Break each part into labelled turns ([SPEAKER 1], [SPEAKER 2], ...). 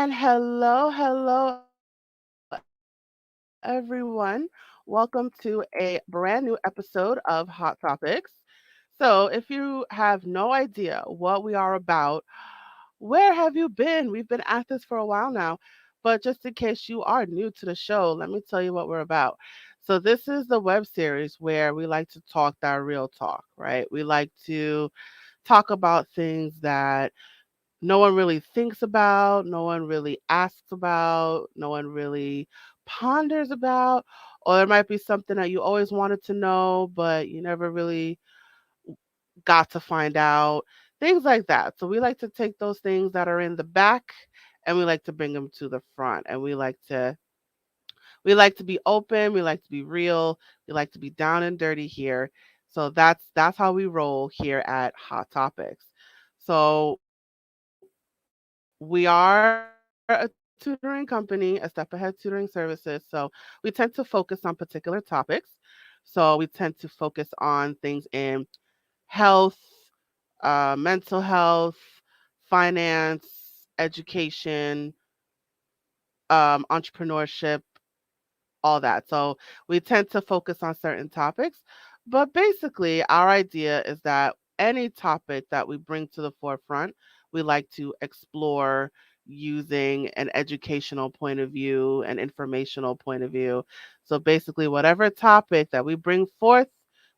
[SPEAKER 1] And hello, everyone. Welcome to a brand new episode of Hot Topics. So, if you have no idea what we are about, where have you been? We've been at this for a while now. But just in case you are new to the show, let me tell you what we're about. So, this is the web series where we like to talk that real talk, right? We like to talk about things that no one really thinks about, no one really asks about, no one really ponders about, or there might be something that you always wanted to know, but you never really got to find out, things like that. So we like to take those things that are in the back and we like to bring them to the front and we like to be open, we like to be real, we like to be down and dirty here. So that's how we roll here at Hot Topics. So we are a tutoring company, a step ahead tutoring services. So we tend to focus on particular topics. So we tend to focus on things in health, mental health, finance, education, entrepreneurship, all that. So we tend to focus on certain topics. But basically, our idea is that any topic that we bring to the forefront, we like to explore using an educational point of view, an informational point of view. So basically, whatever topic that we bring forth,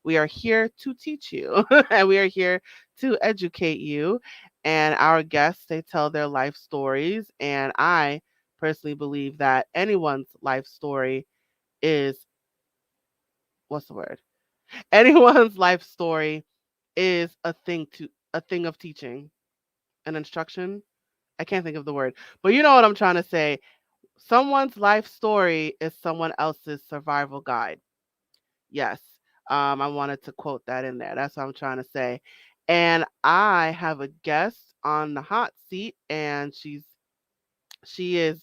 [SPEAKER 1] we are here to teach you and we are here to educate you. And our guests, they tell their life stories. And I personally believe that anyone's life story is what's the word? Anyone's life story is a thing of teaching, an instruction. I can't think of the word, but you know what I'm trying to say. Someone's life story is someone else's survival guide. Yes. I wanted to quote that in there. That's what I'm trying to say. And I have a guest on the hot seat, and she is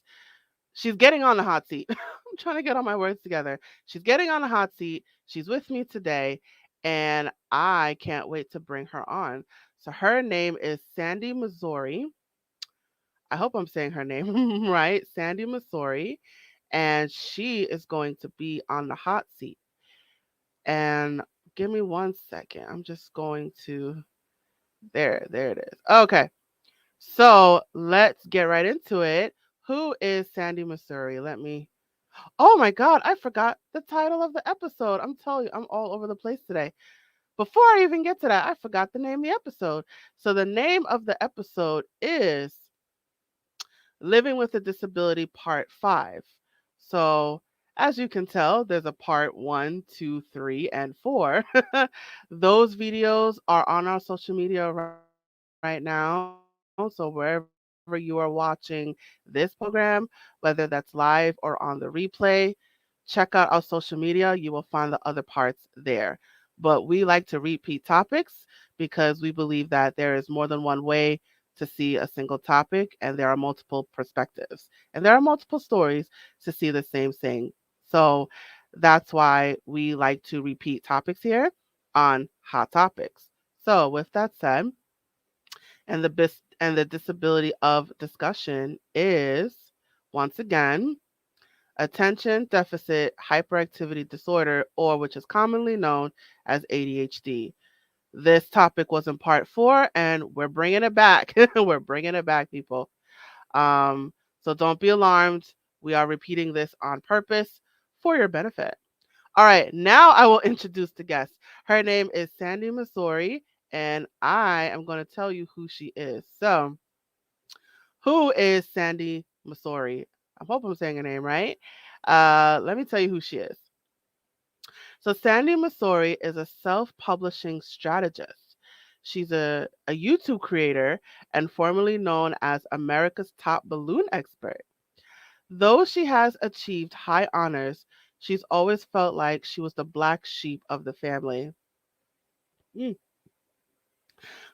[SPEAKER 1] she's getting on the hot seat. I'm trying to get all my words together. She's getting on the hot seat. She's with me today, and I can't wait to bring her on. So her name is Sandi Masori. I hope I'm saying her name right. Sandi Masori, and she is going to be on the hot seat. And give me 1 second. I'm just going to there it is. Okay. So let's get right into it. Who is Sandi Masori? Oh my God, I forgot the title of the episode. I'm telling you, I'm all over the place today. Before I even get to that, I forgot the name of the episode. So the name of the episode is Living with a Disability Part 5. So as you can tell, there's a part 1, 2, 3, and 4. Those videos are on our social media right now. So wherever you are watching this program, whether that's live or on the replay, check out our social media. You will find the other parts there. But we like to repeat topics because we believe that there is more than one way to see a single topic, and there are multiple perspectives and there are multiple stories to see the same thing. So that's why we like to repeat topics here on Hot Topics. So with that said, and the disability of discussion is once again attention deficit hyperactivity disorder, or which is commonly known as ADHD. This topic was in part 4 and we're bringing it back. We're bringing it back, people. Um, so don't be alarmed. We are repeating this on purpose for your benefit. All right, now I will introduce the guest. Her name is Sandi Masori, and I am going to tell you who she is. So, who is Sandi Masori? I hope I'm saying her name right. Let me tell you who she is. So, Sandi Masori is a self publishing strategist. She's a YouTube creator and formerly known as America's top balloon expert. Though she has achieved high honors, she's always felt like she was the black sheep of the family. Mm.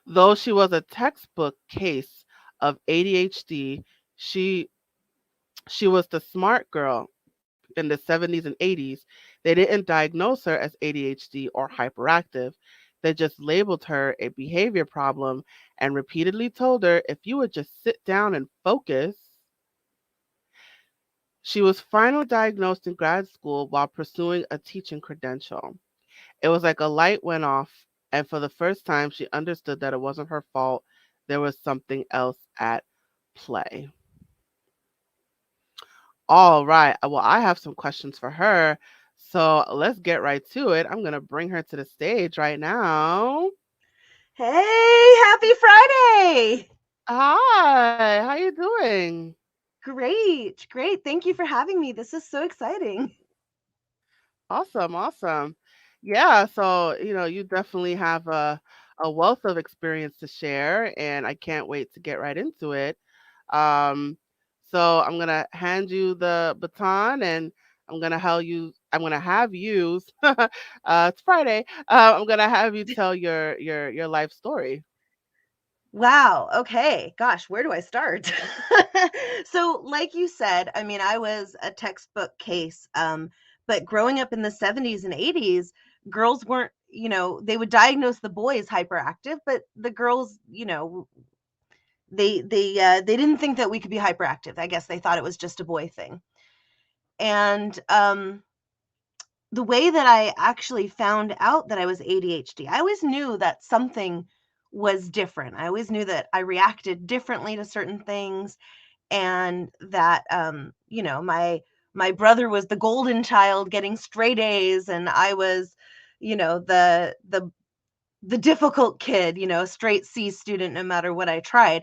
[SPEAKER 1] Though she was a textbook case of ADHD, she she was the smart girl in the 70s and 80s. They didn't diagnose her as ADHD or hyperactive. They just labeled her a behavior problem and repeatedly told her if you would just sit down and focus, She was finally diagnosed in grad school while pursuing a teaching credential. It was like a light went off, and for the first time, she understood that it wasn't her fault. There was something else at play. All right. Well, I have some questions for her. So let's get right to it. I'm going to bring her to the stage right now.
[SPEAKER 2] Hey, happy Friday!
[SPEAKER 1] Hi, how you doing?
[SPEAKER 2] Great, great. Thank you for having me. This is so exciting.
[SPEAKER 1] Awesome, awesome. Yeah, so you definitely have a wealth of experience to share, and I can't wait to get right into it. Um, so I'm gonna hand you the baton, and I'm gonna have you. It's Friday. I'm gonna have you tell your life story.
[SPEAKER 2] Wow. Okay. Gosh, where do I start? So, like you said, I mean, I was a textbook case. But growing up in the 70s and 80s, girls weren't, they would diagnose the boys hyperactive, but the girls, they didn't think that we could be hyperactive. I guess they thought it was just a boy thing. And the way that I actually found out that I was ADHD, I always knew that something was different. I always knew that I reacted differently to certain things, and that my brother was the golden child getting straight A's, and I was, the difficult kid, straight C student no matter what I tried.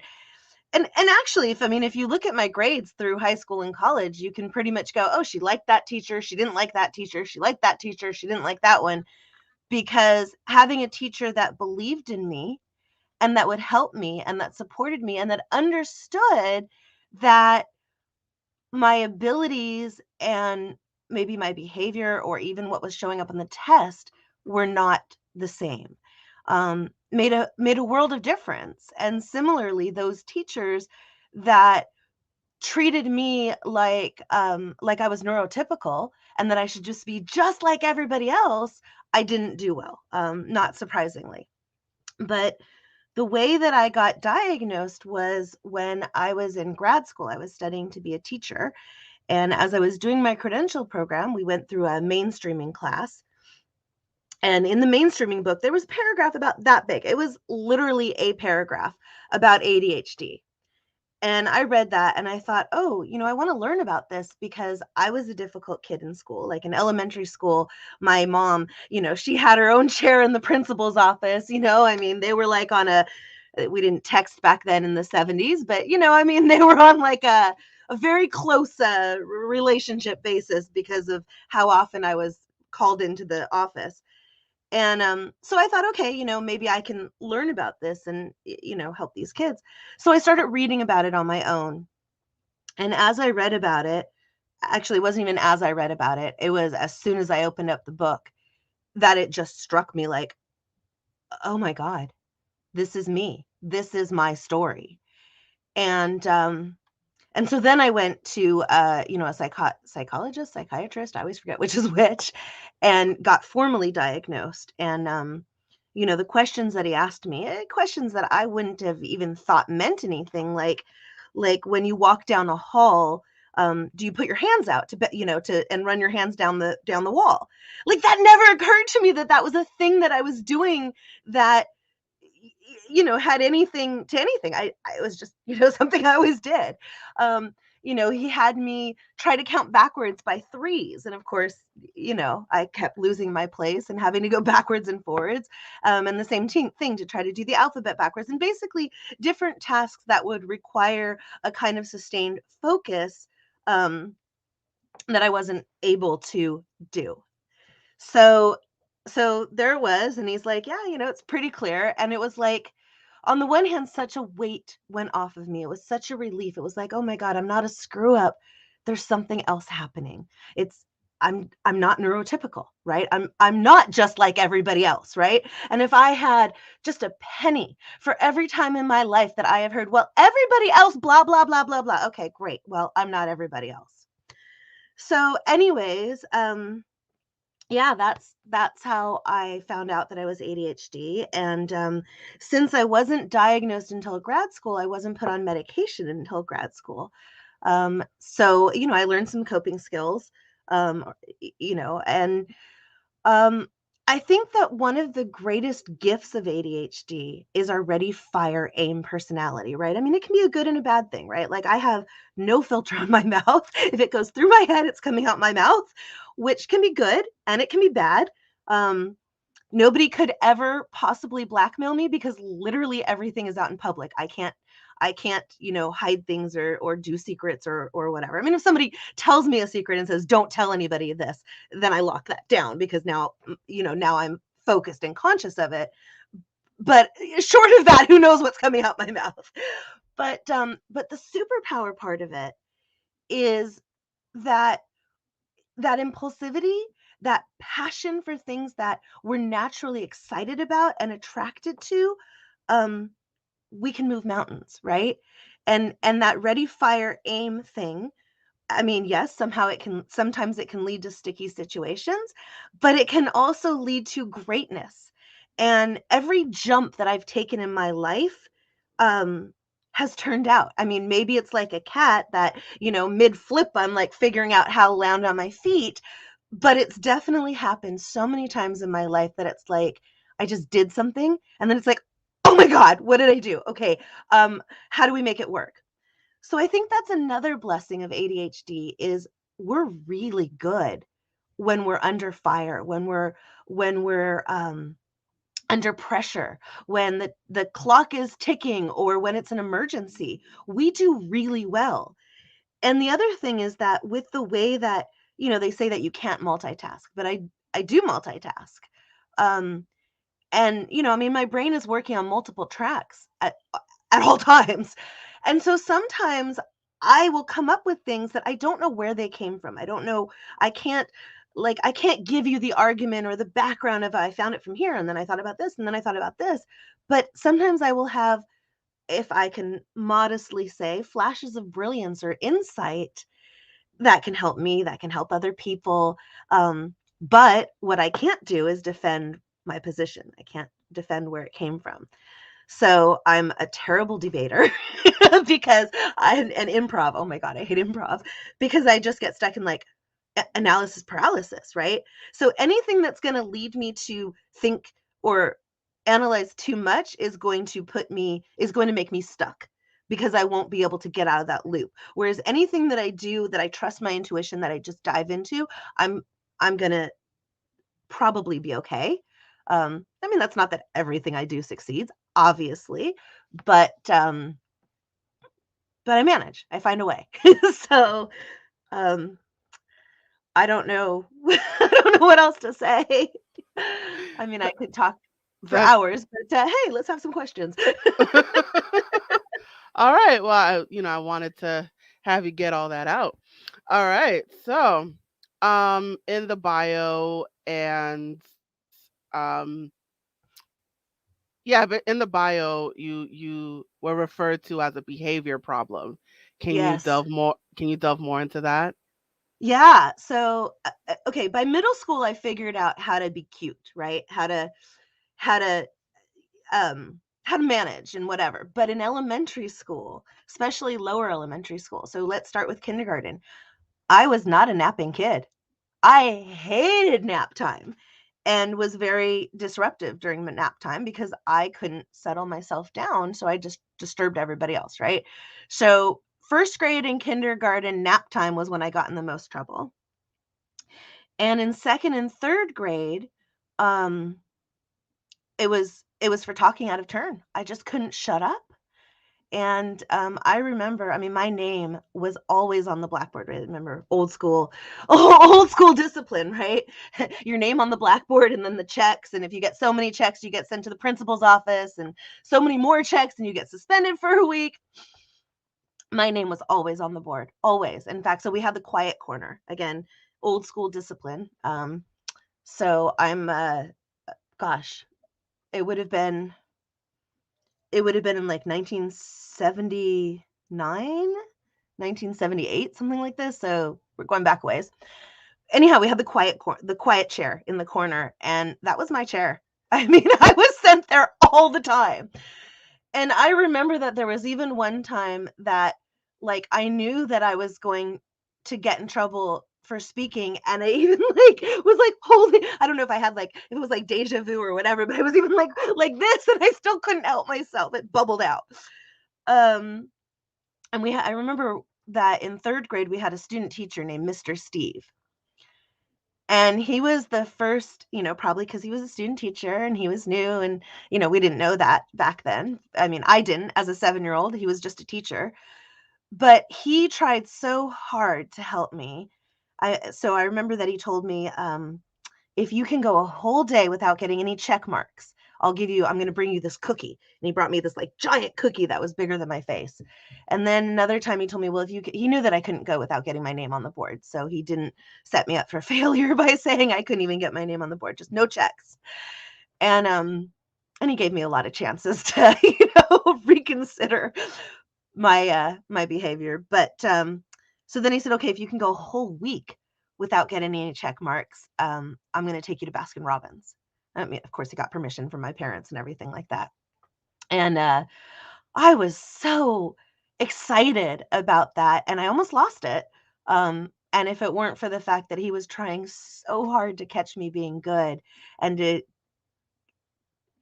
[SPEAKER 2] And actually, if you look at my grades through high school and college, you can pretty much go, oh, she liked that teacher, she didn't like that teacher, she liked that teacher, she didn't like that one. Because having a teacher that believed in me and that would help me and that supported me and that understood that my abilities and maybe my behavior or even what was showing up on the test were not the same, made a world of difference. And similarly, those teachers that treated me like I was neurotypical and that I should just be just like everybody else, I didn't do well, not surprisingly. But the way that I got diagnosed was when I was in grad school. I was studying to be a teacher, and as I was doing my credential program, we went through a mainstreaming class. And in the mainstreaming book, there was a paragraph about that big. It was literally a paragraph about ADHD. And I read that and I thought, oh, I want to learn about this because I was a difficult kid in school. Like in elementary school, my mom, she had her own chair in the principal's office. I mean, they were like on we didn't text back then in the 70s, but, I mean, they were on like a very close relationship basis because of how often I was called into the office. And so I thought, okay, maybe I can learn about this and, help these kids. So I started reading about it on my own. And as I read about it, actually, it wasn't even as I read about it, it was as soon as I opened up the book that it just struck me like, oh my God, this is me. This is my story. And and so then I went to, a psychologist, psychiatrist, I always forget which is which, and got formally diagnosed. And, the questions that he asked me, questions that I wouldn't have even thought meant anything, like when you walk down a hall, do you put your hands out and run your hands down the wall? Like that never occurred to me that that was a thing that I was doing that had anything to anything. I was just, something I always did. He had me try to count backwards by threes. And of course, I kept losing my place and having to go backwards and forwards. And the same thing to try to do the alphabet backwards, and basically different tasks that would require a kind of sustained focus, that I wasn't able to do. So there it was, and he's like, "Yeah, it's pretty clear." And it was like, on the one hand, such a weight went off of me. It was such a relief. It was like, "Oh my God, I'm not a screw up. There's something else happening. It's I'm not neurotypical, right? I'm not just like everybody else, right?" And if I had just a penny for every time in my life that I have heard, "Well, everybody else blah blah blah blah blah." Okay, great. Well, I'm not everybody else. So anyways, yeah, that's how I found out that I was ADHD. And since I wasn't diagnosed until grad school, I wasn't put on medication until grad school. So, I learned some coping skills, and um, I think that one of the greatest gifts of ADHD is our ready, fire, aim personality, right? I mean, it can be a good and a bad thing, right? Like, I have no filter on my mouth. If it goes through my head, it's coming out my mouth, which can be good and it can be bad. Um, Nobody could ever possibly blackmail me because literally everything is out in public. I can't, hide things or do secrets or whatever. I mean, if somebody tells me a secret and says, "Don't tell anybody this," then I lock that down because now I'm focused and conscious of it. But short of that, who knows what's coming out my mouth? But the superpower part of it is that that impulsivity, that passion for things that we're naturally excited about and attracted to, um, we can move mountains, right? And that ready, fire, aim thing. I mean, yes, sometimes it can lead to sticky situations, but it can also lead to greatness. And every jump that I've taken in my life um has turned out. I mean, maybe it's like a cat that, mid flip I'm like figuring out how to land on my feet, but it's definitely happened so many times in my life that it's like I just did something and then it's like, "Oh my god, what did I do? Okay, how do we make it work?" So I think that's another blessing of ADHD is we're really good when we're under fire, when we're under pressure, when the clock is ticking or when it's an emergency. We do really well. And the other thing is that with the way that, they say that you can't multitask, but I do multitask. Um and, I mean, my brain is working on multiple tracks at all times. And so sometimes I will come up with things that I don't know where they came from. I don't know. I can't I can't give you the argument or the background of I found it from here and then I thought about this and then I thought about this. But sometimes I will have, if I can modestly say, flashes of brilliance or insight that can help me, that can help other people. But what I can't do is defend my position. I can't defend where it came from. So I'm a terrible debater because and improv. Oh my God, I hate improv because I just get stuck in like analysis paralysis, right? So anything that's going to lead me to think or analyze too much is going to make me stuck because I won't be able to get out of that loop. Whereas anything that I do that I trust my intuition that I just dive into, I'm I'm going to probably be okay. I mean, that's not that everything I do succeeds, obviously, but um, but I manage. I find a way. So um, I don't know. I don't know what else to say. I mean, I could talk for
[SPEAKER 1] That's
[SPEAKER 2] hours, but hey, let's have some questions.
[SPEAKER 1] all right. Well, I wanted to have you get all that out. All right. So, in the bio and um, yeah, but in the bio, you were referred to as a behavior problem.
[SPEAKER 2] Yes.
[SPEAKER 1] Can you delve more into that?
[SPEAKER 2] Yeah. So, okay, by middle school, I figured out how to be cute, right? How to how to manage and whatever. But in elementary school, especially lower elementary school, so let's start with kindergarten, I was not a napping kid. I hated nap time and was very disruptive during the nap time because I couldn't settle myself down. So I just disturbed everybody else, right? So, first grade and kindergarten nap time was when I got in the most trouble. And in second and third grade, um, it was for talking out of turn. I just couldn't shut up. And I remember, I mean, my name was always on the blackboard. Right? Remember, old school, old school discipline, right? Your name on the blackboard, and then the checks. And if you get so many checks, you get sent to the principal's office, and so many more checks, and you get suspended for a week. My name was always on the board, always. In fact, so we had the quiet corner again, old school discipline. So I'm, gosh, it would have been in like 1979, 1978, something like this. So we're going back a ways. Anyhow, we had the quiet chair in the corner, and that was my chair. I mean, I was sent there all the time. And I remember that there was even one time that Like, I knew that I was going to get in trouble for speaking, and I even, like, was, like, holding I don't know if I had, like if it was, like, deja vu or whatever, but I was even, like this, and I still couldn't help myself. It bubbled out. Um, and I remember that in 3rd grade, we had a student teacher named Mr. Steve. And he was the first, probably because he was a student teacher and he was new and, we didn't know that back then. I mean, I didn't as a 7-year-old. He was just a teacher. But he tried so hard to help me. So I remember that he told me, if you can go a whole day without getting any check marks, I'm going to bring you this cookie. And he brought me this like giant cookie that was bigger than my face. And then another time he told me, well, he knew that I couldn't go without getting my name on the board. So he didn't set me up for failure by saying I couldn't even get my name on the board, just no checks. And he gave me a lot of chances to, reconsider my behavior. But so then he said, okay, if you can go a whole week without getting any check marks, I'm going to take you to Baskin Robbins. I mean, of course, he got permission from my parents and everything like that. And I was so excited about that, and I almost lost it. And if it weren't for the fact that he was trying so hard to catch me being good and to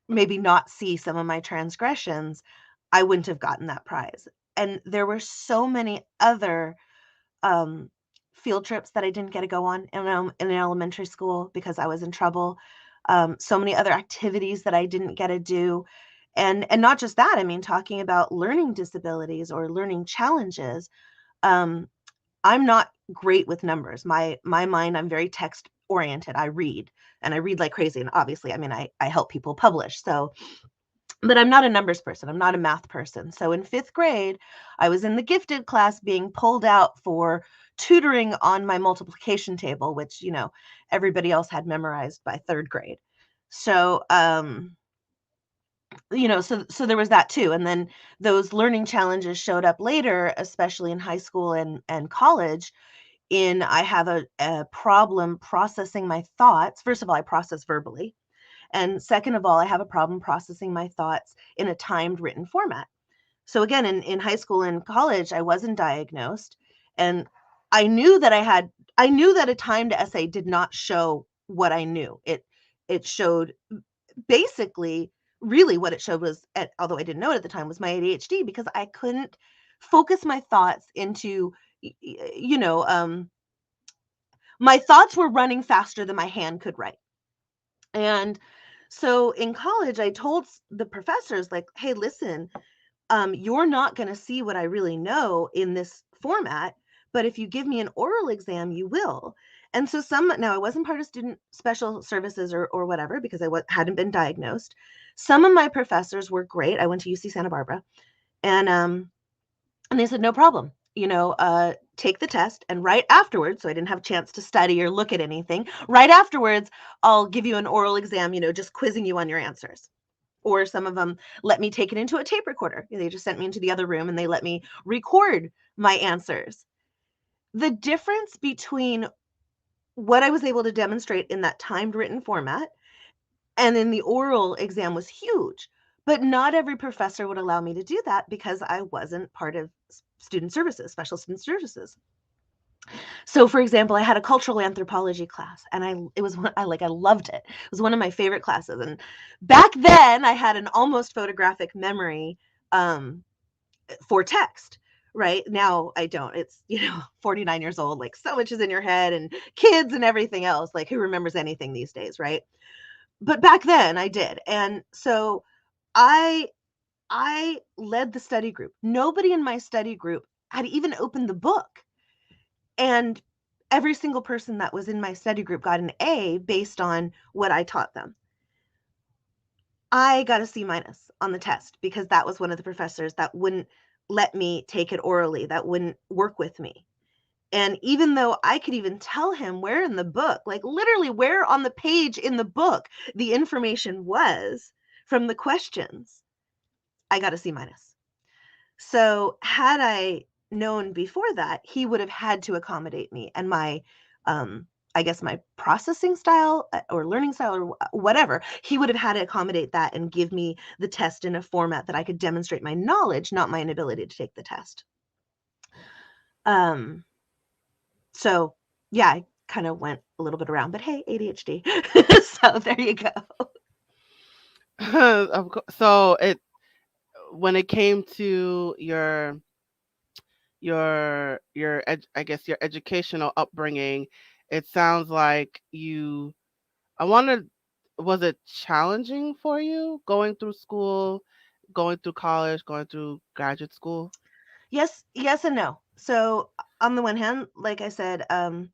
[SPEAKER 2] maybe not see some of my transgressions, I wouldn't have gotten that prize. And there were so many other um, field trips that I didn't get to go on in elementary school because I was in trouble. So many other activities that I didn't get to do. And not just that, I mean, talking about learning disabilities or learning challenges. Um, I'm not great with numbers. My mind, I'm very text oriented. I read and I read like crazy. And obviously, I mean, I help people publish. So but I'm not a numbers person. I'm not a math person. So in 5th grade, I was in the gifted class being pulled out for tutoring on my multiplication table, which, everybody else had memorized by 3rd grade. So, so there was that too. And then those learning challenges showed up later, especially in high school and college. I have a problem processing my thoughts. First of all, I process verbally. And second of all, I have a problem processing my thoughts in a timed written format. So again, in high school and college, I wasn't diagnosed. And I knew that a timed essay did not show what I knew. It showed basically really what it showed was, although I didn't know it at the time, was my ADHD because I couldn't focus my thoughts into, my thoughts were running faster than my hand could write. And so in college, I told the professors, like, hey, listen, you're not going to see what I really know in this format, but if you give me an oral exam, you will. And so now I wasn't part of student special services or whatever because I hadn't been diagnosed. Some of my professors were great. I went to UC Santa Barbara, and they said, no problem. Take the test, and right afterwards, so I didn't have a chance to study or look at anything. Right afterwards, I'll give you an oral exam, just quizzing you on your answers. Or some of them let me take it into a tape recorder. They just sent me into the other room and they let me record my answers. The difference between what I was able to demonstrate in that timed written format and in the oral exam was huge. But not every professor would allow me to do that because I wasn't part of student services, special student services. So, for example, I had a cultural anthropology class, and I loved it. It was one of my favorite classes. And back then, I had an almost photographic memory for text. Right now, I don't. It's 49 years old. Like so much is in your head, and kids and everything else. Like who remembers anything these days, right? But back then, I did, and so I I led the study group. Nobody in my study group had even opened the book. And every single person that was in my study group got an A based on what I taught them. I got a C minus on the test because that was one of the professors that wouldn't let me take it orally, that wouldn't work with me. And even though I could even tell him where in the book, like literally where on the page in the book the information was from the questions, I got a C minus. So had I known before that, he would have had to accommodate me and my, I guess my processing style or learning style or whatever. He would have had to accommodate that and give me the test in a format that I could demonstrate my knowledge, not my inability to take the test. Um, so yeah, I kind of went a little bit around, but hey, ADHD. So there you go.
[SPEAKER 1] So it when it came to I guess your educational upbringing, it sounds like I wanted was it challenging for you going through school, going through college, going through graduate school?
[SPEAKER 2] Yes and no. So on the one hand, like I said, I'm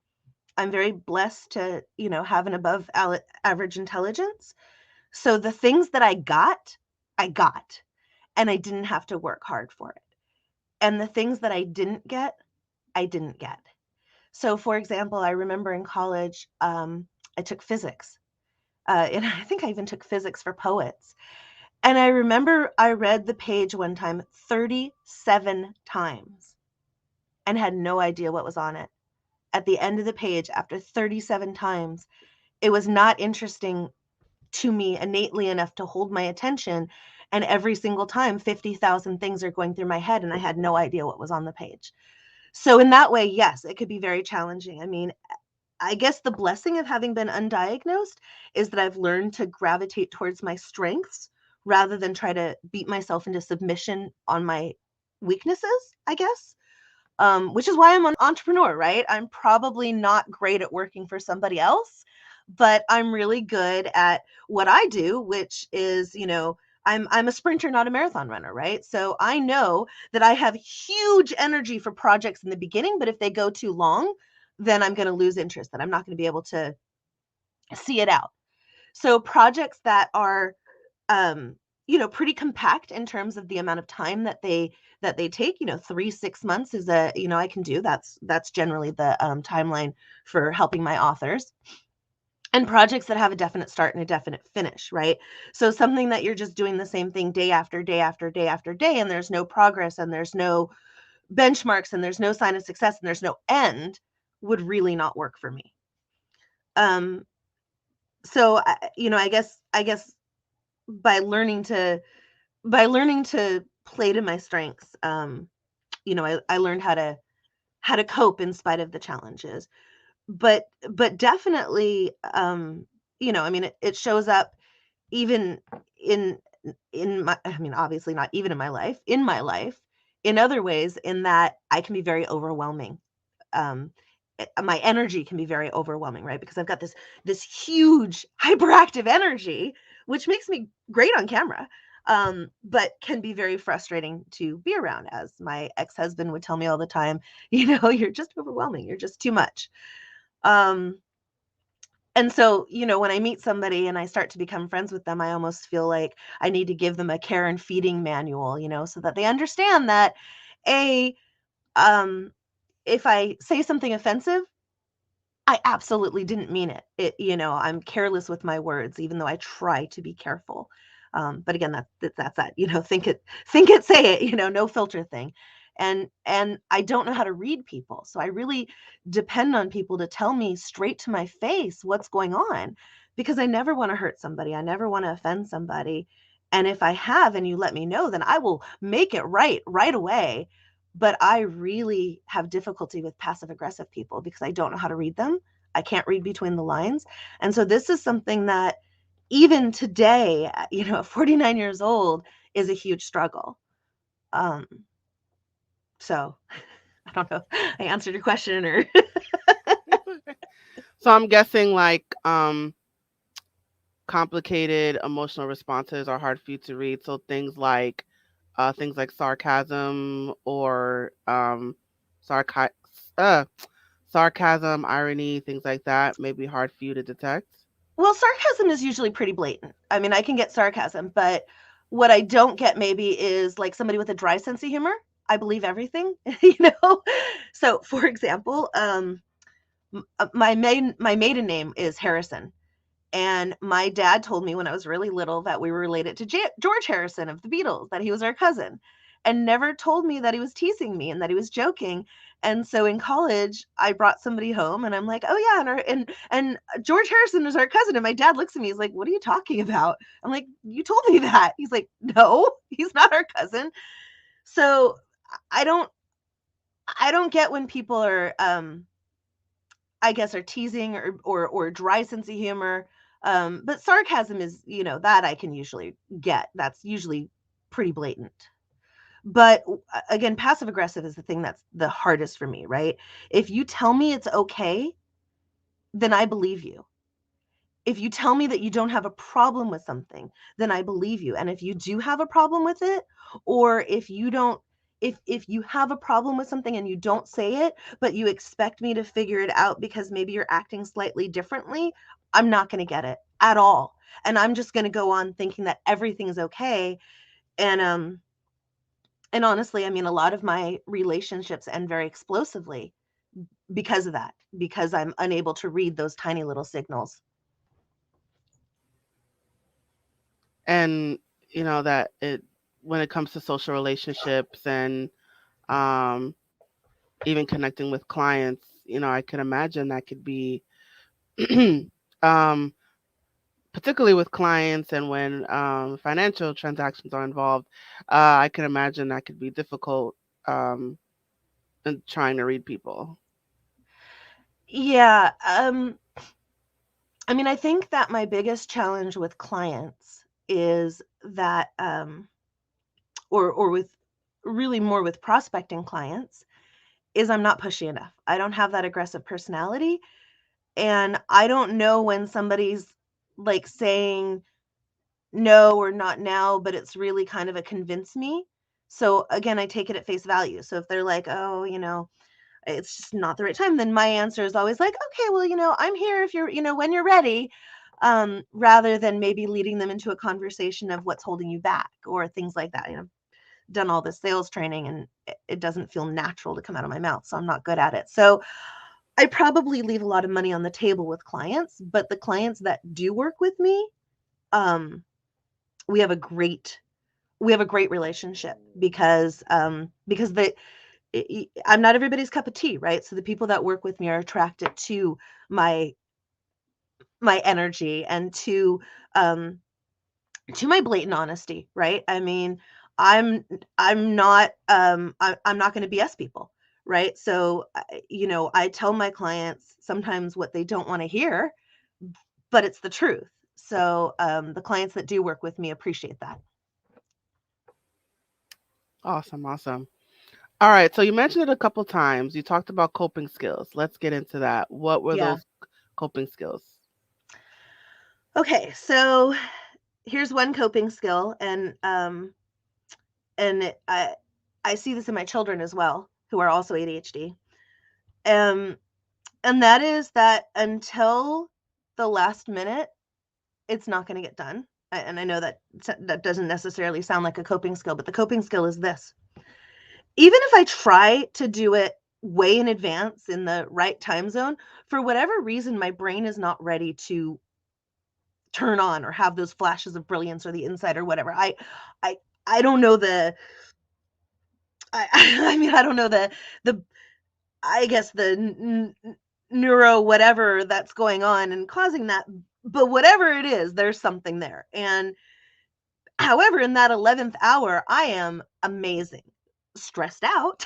[SPEAKER 2] very blessed to, have an above average intelligence. So the things that I got, and I didn't have to work hard for it. And the things that I didn't get, I didn't get. So, for example, I remember in college, I took physics. And I think I even took physics for poets. And I remember I read the page one time 37 times and had no idea what was on it. At the end of the page, after 37 times, it was not interesting to me innately enough to hold my attention. And every single time, 50,000 things are going through my head, and I had no idea what was on the page. So, in that way, yes, it could be very challenging. I mean, I guess the blessing of having been undiagnosed is that I've learned to gravitate towards my strengths rather than try to beat myself into submission on my weaknesses, I guess. Which is why I'm an entrepreneur, right? I'm probably not great at working for somebody else, but I'm really good at what I do, which is, I'm a sprinter, not a marathon runner, right? So I know that I have huge energy for projects in the beginning, but if they go too long, then I'm going to lose interest, that I'm not going to be able to see it out. So projects that are pretty compact in terms of the amount of time that they take. 3 6 months is I can do. That's generally the timeline for helping my authors. And projects that have a definite start and a definite finish, right? So something that you're just doing the same thing day after day after day after day, and there's no progress and there's no benchmarks and there's no sign of success and there's no end, would really not work for me. um so I guess by learning to play to my strengths, I learned how to cope in spite of the challenges. But definitely, I mean, it shows up even in I mean, obviously not even in my life, in other ways, in that I can be very overwhelming. um my energy can be very overwhelming, right? Because I've got this huge hyperactive energy, which makes me great on camera, but can be very frustrating to be around. As my ex-husband would tell me all the time, you're just overwhelming, you're just too much. um and so, when I meet somebody and I start to become friends with them, I almost feel like I need to give them a care and feeding manual, so that they understand that, a um if I say something offensive, I absolutely didn't mean it. I'm careless with my words, even though I try to be careful. But again, that's that. Think it, say it. No filter thing. And I don't know how to read people, so I really depend on people to tell me straight to my face what's going on, because I never want to hurt somebody. I never want to offend somebody. And if I have, and you let me know, then I will make it right away. But I really have difficulty with passive aggressive people because I don't know how to read them. I can't read between the lines. And so this is something that even today, at 49 years old, is a huge struggle. Um, so I don't know. I answered your question or
[SPEAKER 1] So I'm guessing like complicated emotional responses are hard for you to read. So things like sarcasm or sarca- uh, sarcasm, irony, things like that may be hard for you to detect.
[SPEAKER 2] well, sarcasm is usually pretty blatant. I mean, I can get sarcasm, but what I don't get maybe is like somebody with a dry sense of humor. I believe everything, you know. So, for example, my maiden name is Harrison. And my dad told me when I was really little that we were related to George Harrison of the Beatles, that he was our cousin, and never told me that he was teasing me and that he was joking. And so in college, I brought somebody home, and I'm like, "Oh yeah, and George Harrison is our cousin." And my dad looks at me, he's like, "What are you talking about?" I'm like, "You told me that." He's like, "No, he's not our cousin." So I don't I don't get when people are, I guess, are teasing or dry sense of humor. But sarcasm is, that I can usually get. That's usually pretty blatant. But again, passive aggressive is the thing that's the hardest for me, right? If you tell me it's okay, then I believe you. If you tell me that you don't have a problem with something, then I believe you. And if you do have a problem with it, or if you don't, if you have a problem with something and you don't say it, but you expect me to figure it out because maybe you're acting slightly differently, I'm not going to get it at all. And I'm just going to go on thinking that everything's okay. And honestly, I mean, a lot of my relationships end very explosively because of that, because I'm unable to read those tiny little signals.
[SPEAKER 1] And that it when it comes to social relationships and um even connecting with clients, I can imagine that could be um particularly with clients and when financial transactions are involved, I can imagine that could be difficult um in trying to read people.
[SPEAKER 2] Yeah, I mean, I think that my biggest challenge with clients is that, or with really more with prospecting clients, is I'm not pushy enough. I don't have that aggressive personality, and I don't know when somebody's like saying no or not now, but it's really kind of a convince me. So again, I take it at face value. So if they're like, oh, it's just not the right time, then my answer is always like, okay, well, I'm here if you're, when you're ready, rather than maybe leading them into a conversation of what's holding you back or things like that. Done all this sales training and it doesn't feel natural to come out of my mouth, so I'm not good at it. So I probably leave a lot of money on the table with clients, but the clients that do work with me, um, we have a great relationship because I'm not everybody's cup of tea, right? So the people that work with me are attracted to my energy and um to my blatant honesty, right? I mean, I'm not going to BS people, right? So I tell my clients sometimes what they don't want to hear, but it's the truth. So the clients that do work with me appreciate that.
[SPEAKER 1] Awesome, awesome. All right, so you mentioned it a couple times. You talked about coping skills. Let's get into that. What were
[SPEAKER 2] Yeah.
[SPEAKER 1] those coping skills?
[SPEAKER 2] Okay, so here's one coping skill, and I see this in my children as well, who are also ADHD. Um, and that is that until the last minute, it's not going to get done. And I know that doesn't necessarily sound like a coping skill, but the coping skill is this: even if I try to do it way in advance in the right time zone, for whatever reason, my brain is not ready to turn on or have those flashes of brilliance or the insight or whatever. I I don't know I mean, I don't know the I guess the neuro whatever that's going on and causing that, but whatever it is, there's something there. And however, in that 11th hour, I am amazing, stressed out,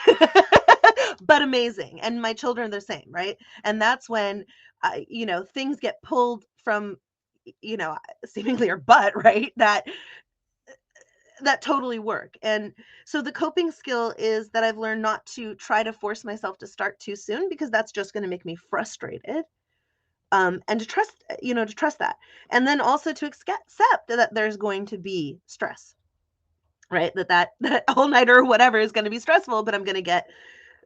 [SPEAKER 2] but amazing. And my children are the same, right? And that's when, things get pulled from, you know, seemingly our butt, right? That totally work. And so the coping skill is that I've learned not to try to force myself to start too soon because that's just going to make me frustrated. And to trust that. And then also to accept that there's going to be stress, right? That all-nighter or whatever is going to be stressful, but I'm going to get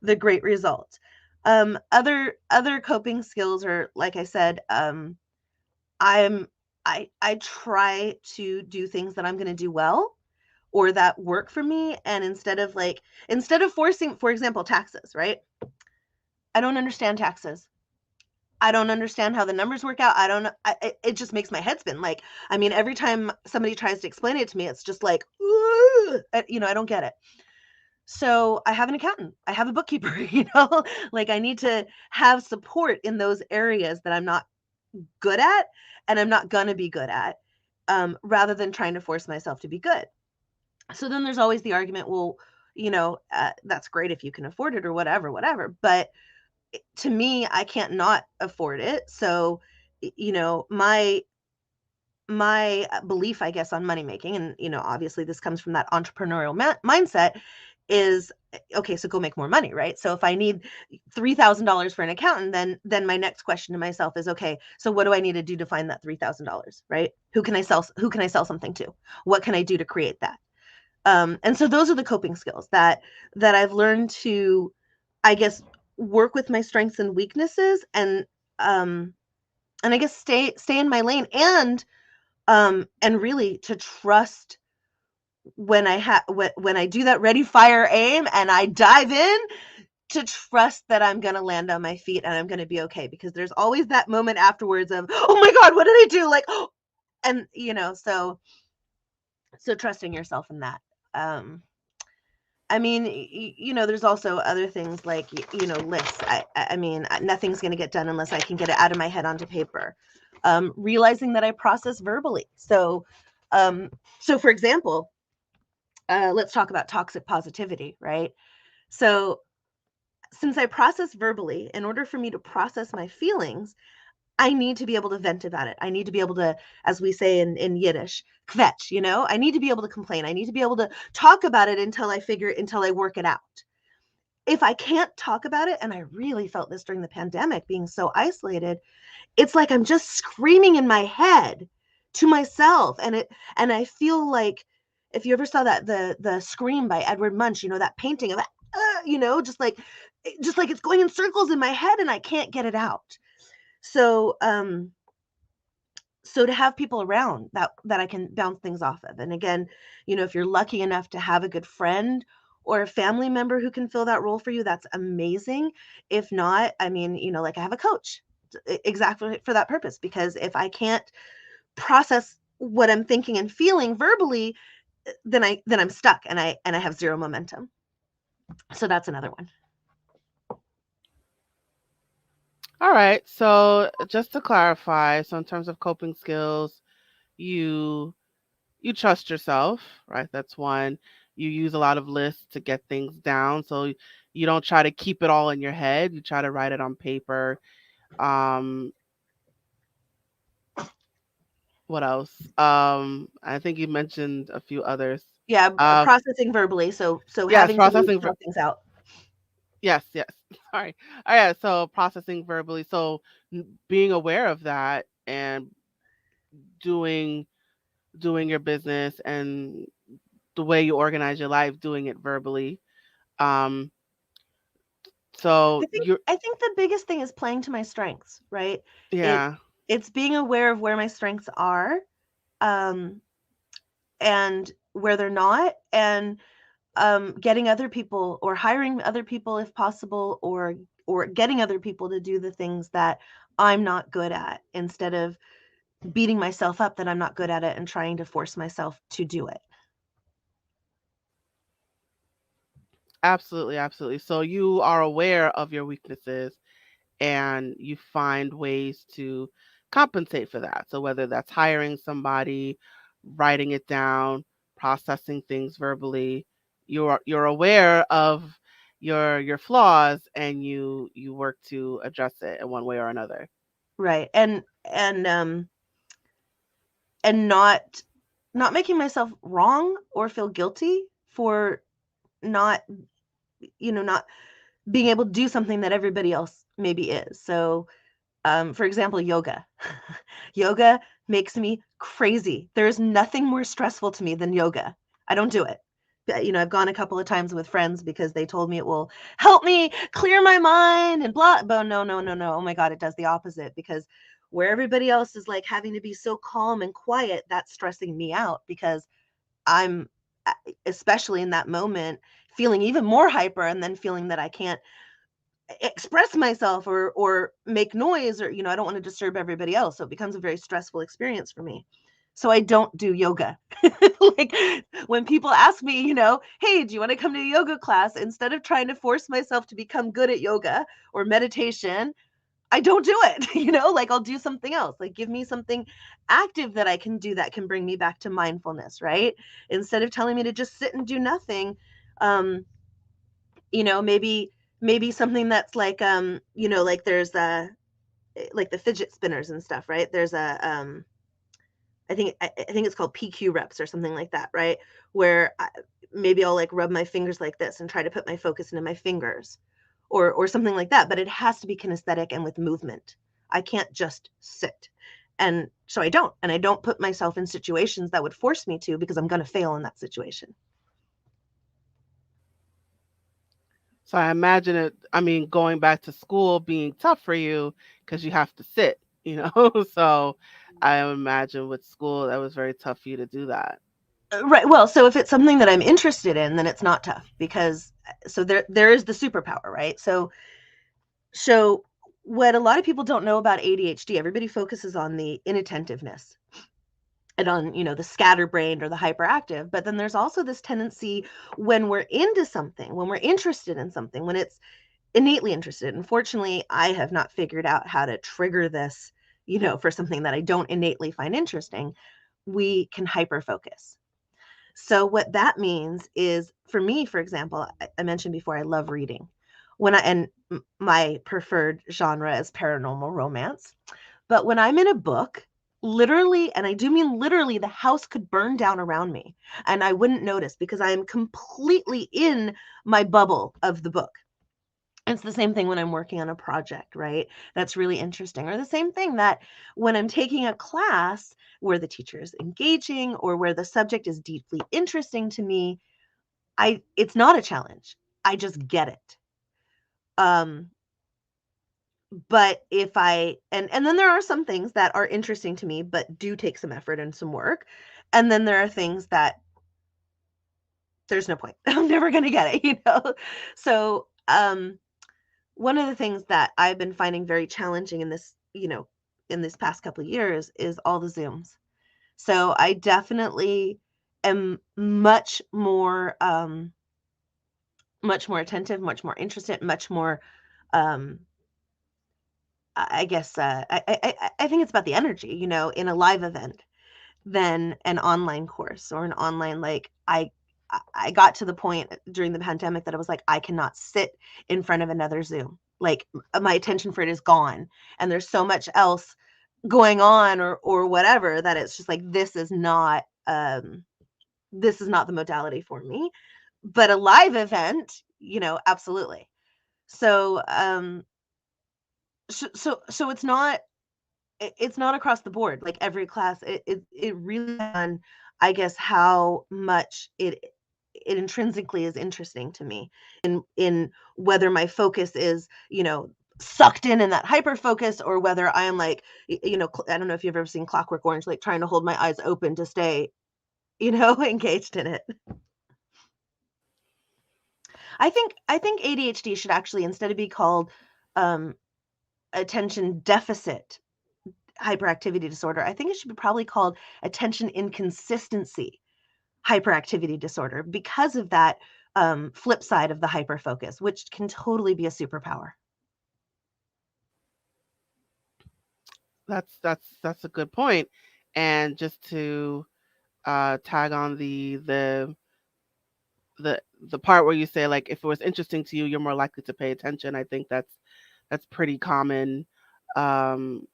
[SPEAKER 2] the great result. Other coping skills are, like I said, I'm I try to do things that I'm going to do well or that work for me, and instead of forcing, for example, taxes, right? I don't understand taxes. I don't understand how the numbers work out. I don't know. It just makes my head spin. Like, I mean, every time somebody tries to explain it to me, it's just like, I don't get it. So I have an accountant. I have a bookkeeper, like I need to have support in those areas that I'm not good at and I'm not going to be good at, rather than trying to force myself to be good. So then there's always the argument, well, that's great if you can afford it or whatever. But to me, I can't not afford it. So, my belief, I guess, on money making, and obviously this comes from that entrepreneurial mindset, is okay. So go make more money, right? So if I need $3,000 for an accountant, then my next question to myself is, okay, so what do I need to do to find that $3,000, right? Who can I sell? Who can I sell something to? What can I do to create that? And so those are the coping skills that I've learned to, I guess, work with my strengths and weaknesses, um, and I guess stay in my lane, and really to trust when I do that ready, fire, aim, and I dive in, to trust that I'm going to land on my feet and I'm going to be okay, because there's always that moment afterwards of, oh my God, what did I do? Like, and so trusting yourself in that. Um, I mean, there's also other things like, lists. I mean, nothing's going to get done unless I can get it out of my head onto paper. Realizing that I process verbally. So for example, let's talk about toxic positivity, right? So since I process verbally, in order for me to process my feelings, I need to be able to vent about it. I need to be able to, as we say in Yiddish, kvetch, I need to be able to complain. I need to be able to talk about it until I work it out. If I can't talk about it, and I really felt this during the pandemic, being so isolated, it's like I'm just screaming in my head to myself. And I feel like, if you ever saw the Scream by Edward Munch, that painting of, just like it's going in circles in my head and I can't get it out. So so to have people around that I can bounce things off of. And again, if you're lucky enough to have a good friend or a family member who can fill that role for you, that's amazing. If not, I mean, like I have a coach exactly for that purpose, because if I can't process what I'm thinking and feeling verbally, then I'm stuck, and I have zero momentum. So that's another one.
[SPEAKER 1] All right. So just to clarify, so in terms of coping skills, you you trust yourself, right? That's one. You use a lot of lists to get things down. So you don't try to keep it all in your head. You try to write it on paper. Um, what else? I think you mentioned a few others.
[SPEAKER 2] Yeah,
[SPEAKER 1] Uh,
[SPEAKER 2] processing verbally. So
[SPEAKER 1] yes,
[SPEAKER 2] having to
[SPEAKER 1] processing.
[SPEAKER 2] talk things out.
[SPEAKER 1] Yes, yes. Sorry. Oh, yeah. So processing verbally. So being aware of that and doing doing your business and the way you organize your life, doing it verbally. Um, so
[SPEAKER 2] I think
[SPEAKER 1] you're
[SPEAKER 2] I think the biggest thing is playing to my strengths, right? It
[SPEAKER 1] yeah,
[SPEAKER 2] it's being aware of where my strengths are, um, and where they're not, and getting other people, or hiring other people if possible, or getting other people to do the things that I'm not good at, instead of beating myself up that I'm not good at it and trying to force myself to do it.
[SPEAKER 1] absolutely, absolutely. So you are aware of your weaknesses and you find ways to compensate for that. So whether that's hiring somebody, writing it down, processing things verbally, you're aware of your flaws and you work to address it in one way or another.
[SPEAKER 2] Right. And not making myself wrong or feel guilty for not not being able to do something that everybody else maybe is. So for example, yoga. Yoga makes me crazy. There's nothing more stressful to me than yoga. I don't do it. But, I've gone a couple of times with friends because they told me it will help me clear my mind and blah. But no, no, no, no. Oh my God, it does the opposite, because where everybody else is like having to be so calm and quiet, that's stressing me out, because I'm, especially in that moment, feeling even more hyper, and then feeling that I can't express myself or make noise, or I don't want to disturb everybody else, so it becomes a very stressful experience for me. So I don't do yoga. Like, when people ask me, hey, do you want to come to a yoga class, instead of trying to force myself to become good at yoga or meditation, I don't do it. Like, I'll do something else. Like, give me something active that I can do that can bring me back to mindfulness, right? Instead of telling me to just sit and do nothing, Maybe something that's like like there's like the fidget spinners and stuff, right? There's a I think it's called PQ reps or something like that, right? Where maybe I'll like rub my fingers like this and try to put my focus into my fingers, or something like that. But it has to be kinesthetic and with movement. I can't just sit, and so I don't put myself in situations that would force me to, because I'm going to fail in that situation.
[SPEAKER 1] So I imagine it, I mean, going back to school being tough for you because you have to sit, you know? So I imagine with school that was very tough for you to do that.
[SPEAKER 2] Right. Well, so if it's something that I'm interested in, then it's not tough, because so there is the superpower, right? So what a lot of people don't know about ADHD, everybody focuses on the inattentiveness and on, the scatterbrained or the hyperactive, but then there's also this tendency, when we're into something, when we're interested in something, when it's innately interested. Unfortunately, I have not figured out how to trigger this, for something that I don't innately find interesting. We can hyper focus. So what that means is, for me, for example, I mentioned before, I love reading. My preferred genre is paranormal romance. But when I'm in a book, literally, and I do mean literally, the house could burn down around me and I wouldn't notice, because I am completely in my bubble of the book. It's the same thing when I'm working on a project, right? That's really interesting. Or the same thing that when I'm taking a class where the teacher is engaging or where the subject is deeply interesting to me, it's not a challenge. I just get it. Um, but if I and then there are some things that are interesting to me but do take some effort and some work. And then there are things that there's no point. I'm never gonna get it. So one of the things that I've been finding very challenging in this past couple of years is all the Zooms. So I definitely am much more attentive, much more interested, much more um I guess I think it's about the energy, in a live event than an online course or an online, like I got to the point during the pandemic that I was like, I cannot sit in front of another Zoom. Like, my attention for it is gone, and there's so much else going on, or whatever, that it's just like, this is not the modality for me. But a live event, absolutely. So so it's not across the board, like every class. It really depends on, I guess, how much it intrinsically is interesting to me, in whether my focus is, sucked in that hyper focus, or whether I am like, I don't know if you've ever seen Clockwork Orange, like trying to hold my eyes open to stay, engaged in it. I think ADHD should actually, instead of be called um attention deficit hyperactivity disorder, I think it should be probably called attention inconsistency hyperactivity disorder, because of that flip side of the hyperfocus, which can totally be a superpower.
[SPEAKER 1] That's a good point. And just to tag on the part where you say, like, if it was interesting to you, you're more likely to pay attention. I think that's pretty common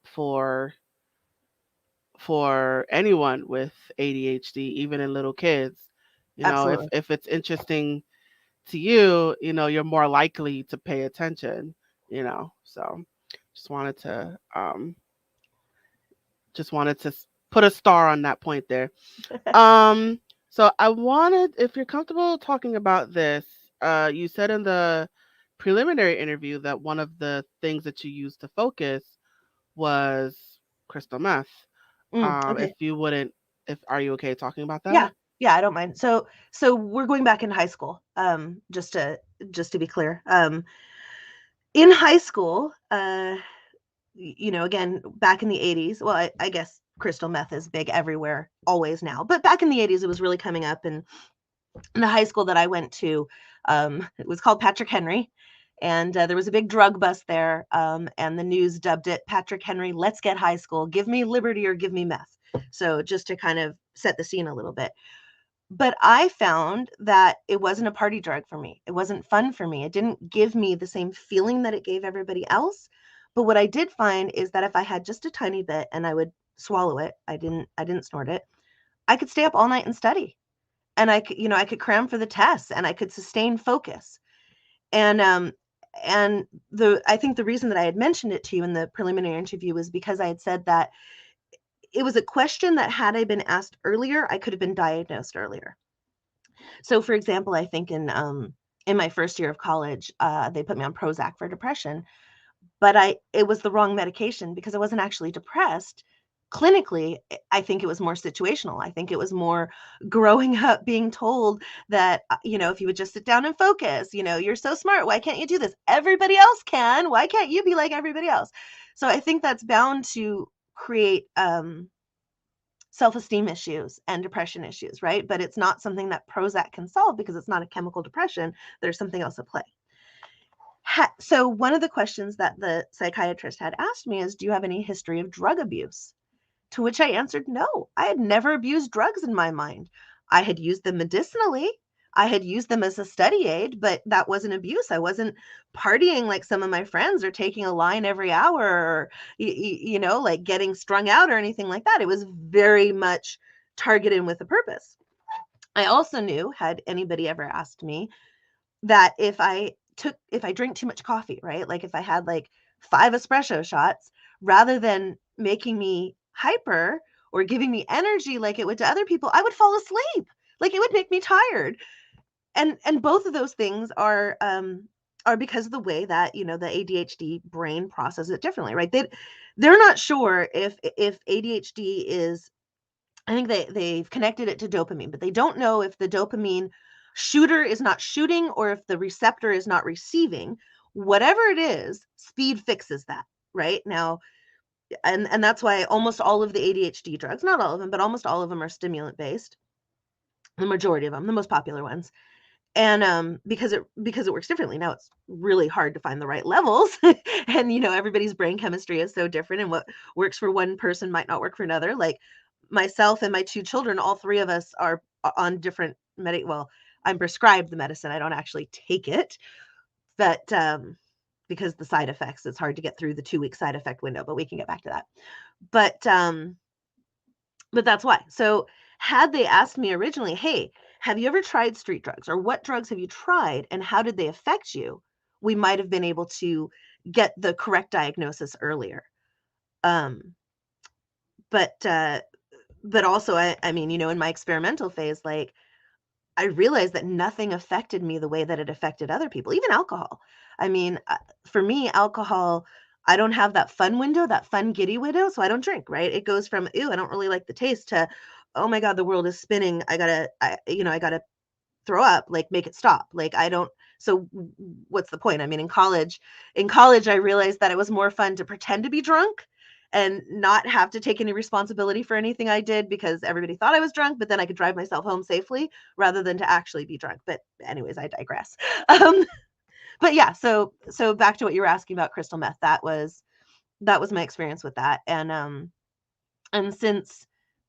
[SPEAKER 1] for anyone with ADHD, even in little kids.
[SPEAKER 2] Absolutely.
[SPEAKER 1] If it's interesting to you, you're more likely to pay attention. So just wanted to put a star on that point there. Um, so I wanted, if you're comfortable talking about this, you said in the preliminary interview that one of the things that you used to focus was crystal meth. If
[SPEAKER 2] Okay.
[SPEAKER 1] you wouldn't, if are you okay talking about
[SPEAKER 2] Yeah.
[SPEAKER 1] that?
[SPEAKER 2] Yeah, I don't mind. So we're going back in high school. Just to be clear. In high school, again, back in the 80s, well, I guess crystal meth is big everywhere always now, but back in the 80s it was really coming up. And in the high school that I went to, it was called Patrick Henry, and there was a big drug bust there, and the news dubbed it Patrick Henry Let's Get High School. Give me liberty or give me meth. So just to kind of set the scene a little bit. But I found that it wasn't a party drug for me. It wasn't fun for me. It didn't give me the same feeling that it gave everybody else. But what I did find is that if I had just a tiny bit and I would swallow it, I didn't snort it, I could stay up all night and study. And I could cram for the tests and I could sustain focus. And the I think the reason that I had mentioned it to you in the preliminary interview was because I had said that it was a question that had I been asked earlier, I could have been diagnosed earlier. So, for example, I think in my first year of college, they put me on Prozac for depression, but it was the wrong medication because I wasn't actually depressed. Clinically, I think it was more situational. I think it was more growing up being told that, if you would just sit down and focus, you're so smart. Why can't you do this? Everybody else can. Why can't you be like everybody else? So I think that's bound to create self-esteem issues and depression issues, right? But it's not something that Prozac can solve because it's not a chemical depression. There's something else at play. So one of the questions that the psychiatrist had asked me is, do you have any history of drug abuse? To which I answered, no, I had never abused drugs in my mind. I had used them medicinally. I had used them as a study aid, but that wasn't abuse. I wasn't partying like some of my friends or taking a line every hour or, like getting strung out or anything like that. It was very much targeted with a purpose. I also knew, had anybody ever asked me, that if I drink too much coffee, right? Like if I had like 5 espresso shots, rather than making me hyper or giving me energy like it would to other people, I would fall asleep. Like it would make me tired. And both of those things are because of the way that, the ADHD brain processes it differently, right? They're not sure if ADHD is, I think they've connected it to dopamine, but they don't know if the dopamine shooter is not shooting or if the receptor is not receiving. Whatever it is, speed fixes that, right? Now, and that's why almost all of the ADHD drugs, not all of them, but almost all of them are stimulant based. The majority of them, the most popular ones. And because it works differently. Now it's really hard to find the right levels. And everybody's brain chemistry is so different, and what works for one person might not work for another. Like myself and my 2 children, all 3 of us are on different well, I'm prescribed the medicine. I don't actually take it, but because the side effects, it's hard to get through the 2-week side effect window, but we can get back to that. But that's why. So had they asked me originally, hey, have you ever tried street drugs, or what drugs have you tried and how did they affect you? We might have been able to get the correct diagnosis earlier. Um, but also, I mean, in my experimental phase, like I realized that nothing affected me the way that it affected other people, even alcohol. I mean, for me, alcohol, I don't have that fun window, that fun giddy window, so I don't drink, right? It goes from, ew, I don't really like the taste to, oh my God, the world is spinning. I gotta throw up, like make it stop. Like I don't, so what's the point? I mean, in college, I realized that it was more fun to pretend to be drunk and not have to take any responsibility for anything I did because everybody thought I was drunk, but then I could drive myself home safely rather than to actually be drunk. But anyways, I digress. Um, but yeah, so back to what you were asking about crystal meth. That was my experience with that. And since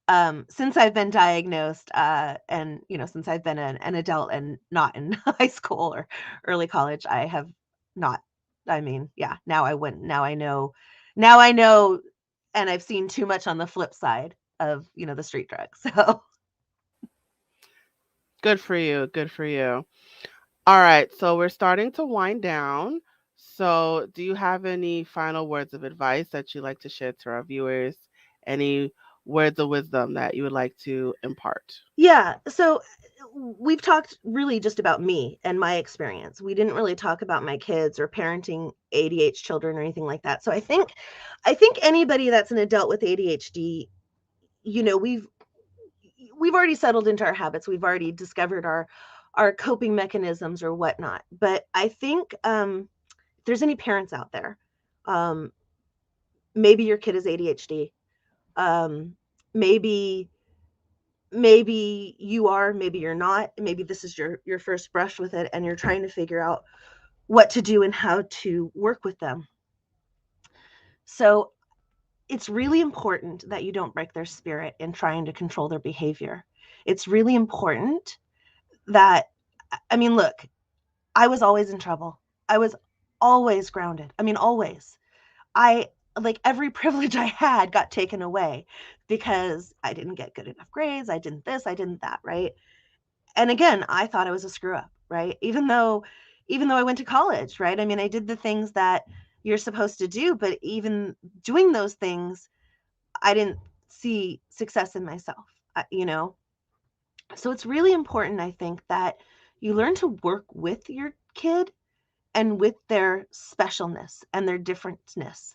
[SPEAKER 2] I've been diagnosed, and since I've been an adult and not in high school or early college, I have not. I mean, yeah, now I wouldn't. Now I know, and I've seen too much on the flip side of the street drugs. So
[SPEAKER 1] Good for you. Good for you. All right, so we're starting to wind down. So, do you have any final words of advice that you'd like to share to our viewers? Any words of wisdom that you would like to impart?
[SPEAKER 2] yeah, so we've talked really just about me and my experience. We didn't really talk about my kids or parenting ADHD children or anything like that. So I think anybody that's an adult with ADHD, you know, we've already settled into our habits. We've already discovered our coping mechanisms or whatnot. But I think if there's any parents out there, um, maybe your kid is ADHD. Um, maybe maybe you are, maybe you're not. Maybe this is your first brush with it, and you're trying to figure out what to do and how to work with them. So it's really important that you don't break their spirit in trying to control their behavior. It's really important that, I mean, look, I was always in trouble. I was always grounded. I mean, always. I like every privilege I had got taken away because I didn't get good enough grades. I didn't this, I didn't that, right? And again, I thought I was a screw up, right? Even though I went to college, right? I mean, I did the things that you're supposed to do, but even doing those things, I didn't see success in myself, you know? So it's really important, I think, that you learn to work with your kid and with their specialness and their differentness.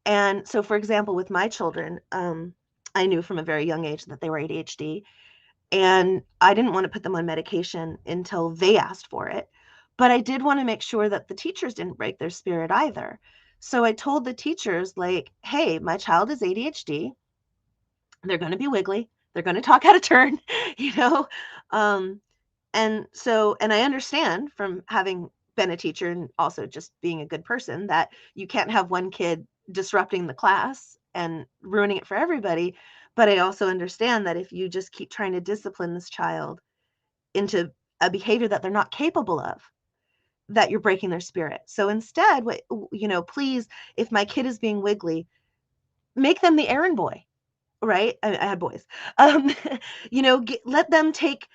[SPEAKER 2] And so, for example, with my children, I knew from a very young age that they were ADHD, and I didn't want to put them on medication until they asked for it. But I did want to make sure that the teachers didn't break their spirit either. So I told the teachers, like, hey, my child is ADHD. They're going to be wiggly. They're going to talk out of turn, you know? Um, and I understand from having been a teacher and also just being a good person that you can't have one kid disrupting the class and ruining it for everybody. But I also understand that if you just keep trying to discipline this child into a behavior that they're not capable of, that you're breaking their spirit. So instead, please, if my kid is being wiggly, make them the errand boy, right? I had boys. Um, let them take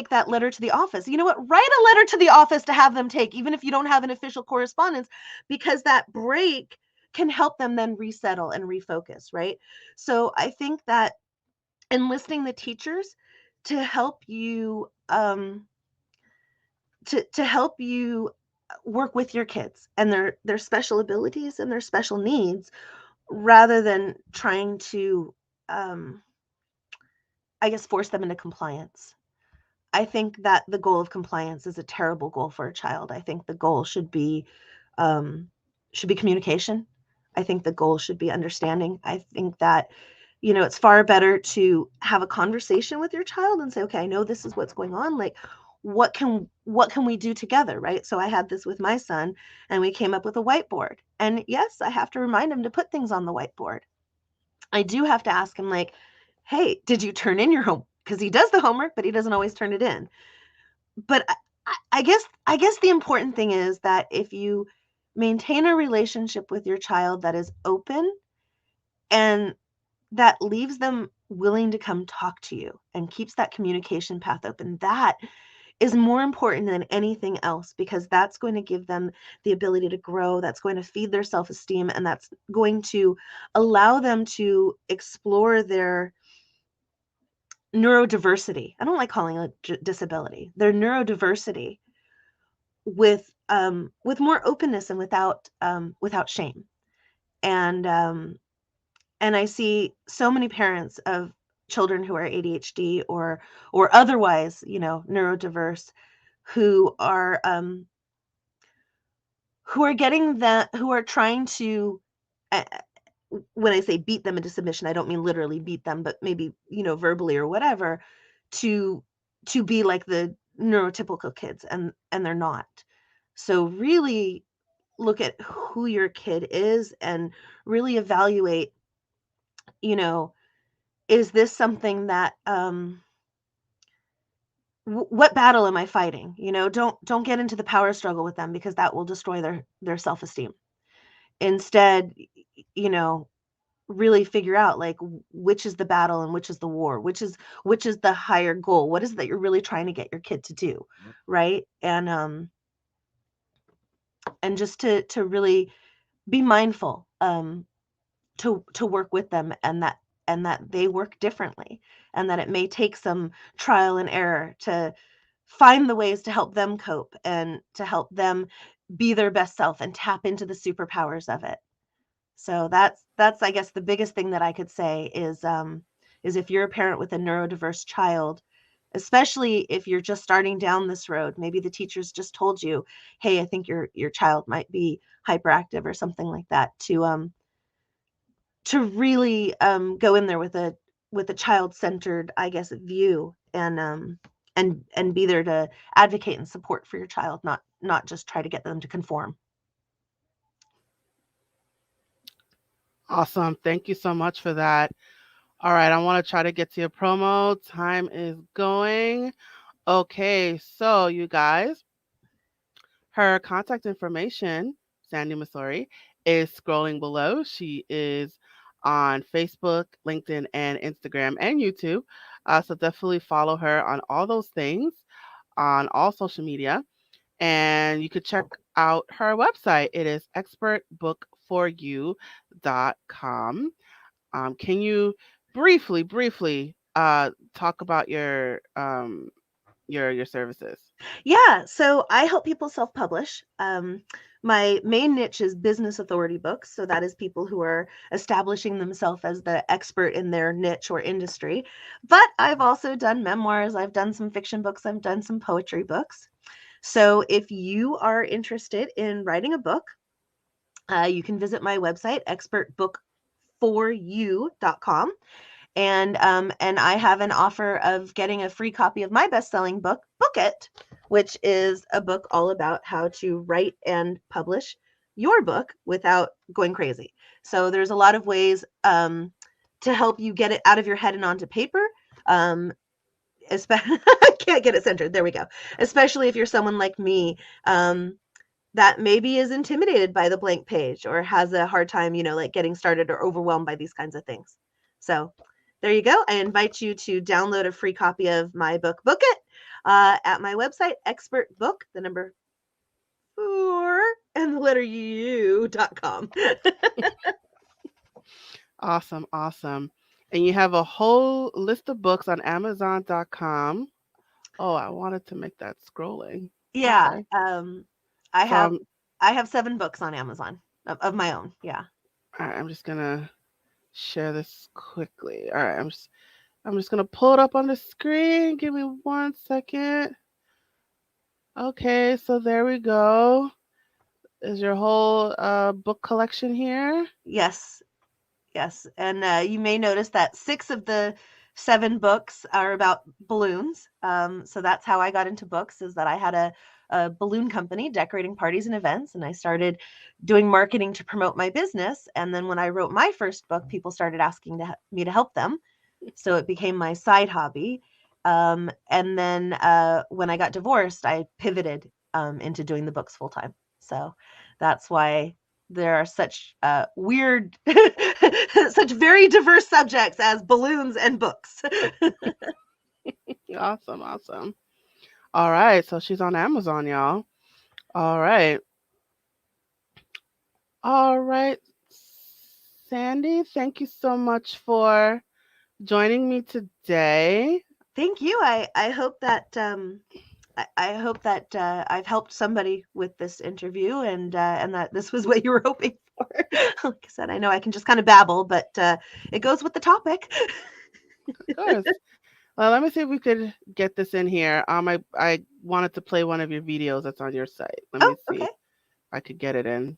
[SPEAKER 2] that letter to the office. You know what? Write a letter to the office to have them take, even if you don't have an official correspondence, because that break can help them then resettle and refocus, right? So I think that enlisting the teachers to help you to help you work with your kids and their special abilities and their special needs rather than trying to um, I guess, force them into compliance. I think that the goal of compliance is a terrible goal for a child. I think the goal um, should be communication. I think the goal should be understanding. I think that it's far better to have a conversation with your child and say, okay, I know this is what's going on. Like, what can we do together, right? So I had this with my son, and we came up with a whiteboard. And yes, I have to remind him to put things on the whiteboard. I do have to ask him, like, hey, did you turn in your home? Because he does the homework, but he doesn't always turn it in. But I guess the important thing is that if you maintain a relationship with your child that is open and that leaves them willing to come talk to you and keeps that communication path open, that is more important than anything else, because that's going to give them the ability to grow, that's going to feed their self-esteem, and that's going to allow them to explore their neurodiversity. I don't like calling it disability. Their neurodiversity with more openness and without shame. And and I see so many parents of children who are ADHD or otherwise, neurodiverse, who are who are trying to, uh, when I say beat them into submission, I don't mean literally beat them, but maybe, verbally or whatever, to be like the neurotypical kids, and they're not. So really look at who your kid is and really evaluate, you know, is this something that what battle am I fighting? Don't get into the power struggle with them, because that will destroy their self-esteem. Instead, you know, really figure out, like, which is the battle and which is the war, which is the higher goal, what is it that you're really trying to get your kid to do, right? And just to really be mindful, to work with them, and that they work differently, and that it may take some trial and error to find the ways to help them cope and to help them be their best self and tap into the superpowers of it. So that's I guess the biggest thing that I could say is if you're a parent with a neurodiverse child, especially if you're just starting down this road, maybe the teachers just told you, hey, I think your child might be hyperactive or something like that, to really go in there with a child-centered, I guess, view, and be there to advocate and support for your child, not just try to get them to conform.
[SPEAKER 1] Awesome. Thank you so much for that. All right, I want to try to get to your promo. Time is going. Okay, so you guys, her contact information, Sandi Masori, is scrolling below. She is on Facebook, LinkedIn, and Instagram and YouTube. So definitely follow her on all those things on all social media. And you could check out her website. It is expertbookforyou.com. Can you briefly talk about your services?
[SPEAKER 2] Yeah, so I help people self-publish. My main niche is business authority books, so that is people who are establishing themselves as the expert in their niche or industry. But I've also done memoirs, I've done some fiction books, I've done some poetry books. So if you are interested in writing a book, you can visit my website, expertbookforyou.com. And I have an offer of getting a free copy of my best-selling book, Book It, which is a book all about how to write and publish your book without going crazy. So there's a lot of ways to help you get it out of your head and onto paper. I can't get it centered. There we go. Especially if you're someone like me, that maybe is intimidated by the blank page or has a hard time, like getting started or overwhelmed by these kinds of things. So there you go. I invite you to download a free copy of my book, Book It, at my website, expertbook, the number 4 and the letter U.com.
[SPEAKER 1] Awesome, awesome. And you have a whole list of books on Amazon.com. Oh, I wanted to make that scrolling.
[SPEAKER 2] Yeah.
[SPEAKER 1] Okay.
[SPEAKER 2] I
[SPEAKER 1] So
[SPEAKER 2] have I have 7 books on Amazon of my own. Yeah.
[SPEAKER 1] all right, I'm just gonna share this quickly. All right, I'm just gonna pull it up on the screen. Give me 1 second. Okay, so there we go. Is your whole book collection here?
[SPEAKER 2] Yes. Yes, and you may notice that 6 of the 7 books are about balloons. So that's how I got into books, is that I had a balloon company decorating parties and events, and I started doing marketing to promote my business. And then when I wrote my first book, people started asking me to help them. So it became my side hobby. And then when I got divorced, I pivoted into doing the books full time. So that's why there are such weird, such very diverse subjects as balloons and books.
[SPEAKER 1] Awesome, awesome. All right, so she's on Amazon, y'all. All right. All right. Sandy, thank you so much for joining me today.
[SPEAKER 2] Thank you. I hope that I hope that I've helped somebody with this interview, and that this was what you were hoping for. Like I said, I know I can just kind of babble, but it goes with the topic.
[SPEAKER 1] Of course. Well, let me see if we could get this in here. I wanted to play one of your videos that's on your site. Let
[SPEAKER 2] Oh,
[SPEAKER 1] me see
[SPEAKER 2] okay.
[SPEAKER 1] if I could get it in.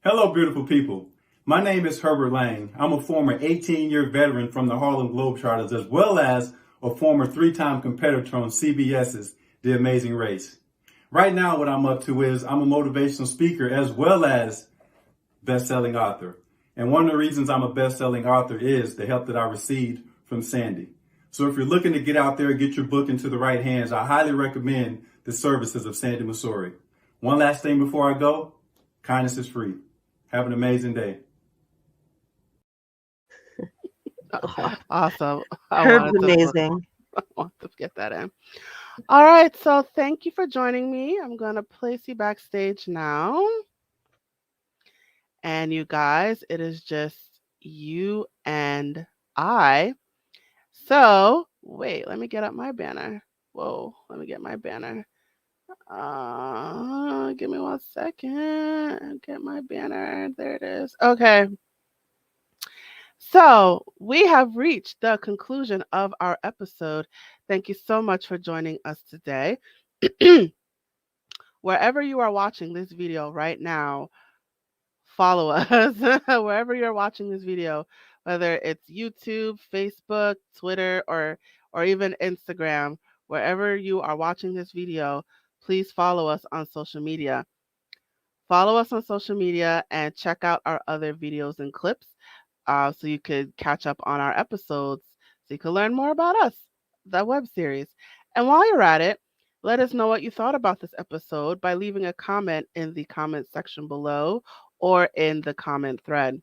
[SPEAKER 3] Hello, beautiful people. My name is Herbert Lang. I'm a former 18-year veteran from the Harlem Globetrotters, as well as a former 3-time competitor on CBS's The Amazing Race. Right now, what I'm up to is I'm a motivational speaker as well as best-selling author. And one of the reasons I'm a best-selling author is the help that I received from Sandi. So if you're looking to get out there and get your book into the right hands, I highly recommend the services of Sandi Masori. One last thing before I go, kindness is free. Have an amazing day.
[SPEAKER 1] Awesome. I
[SPEAKER 2] Herb's
[SPEAKER 1] wanted to
[SPEAKER 2] amazing.
[SPEAKER 1] I want to get that in. All right, so thank you for joining me. I'm going to place you backstage now. And you guys, it is just you and I. So, wait, let me get up my banner. Whoa, let me get my banner. Give me 1 second. Get my banner. There it is. Okay. So, we have reached the conclusion of our episode. Thank you so much for joining us today. Wherever you are watching this video right now, follow us. Wherever you're watching this video, whether it's YouTube, Facebook, Twitter, or even Instagram, wherever you are watching this video, please follow us on social media. Follow us on social media and check out our other videos and clips. so you could catch up on our episodes, so you can learn more about us, the web series. And while you're at it, let us know what you thought about this episode by leaving a comment in the comment section below or in the comment thread.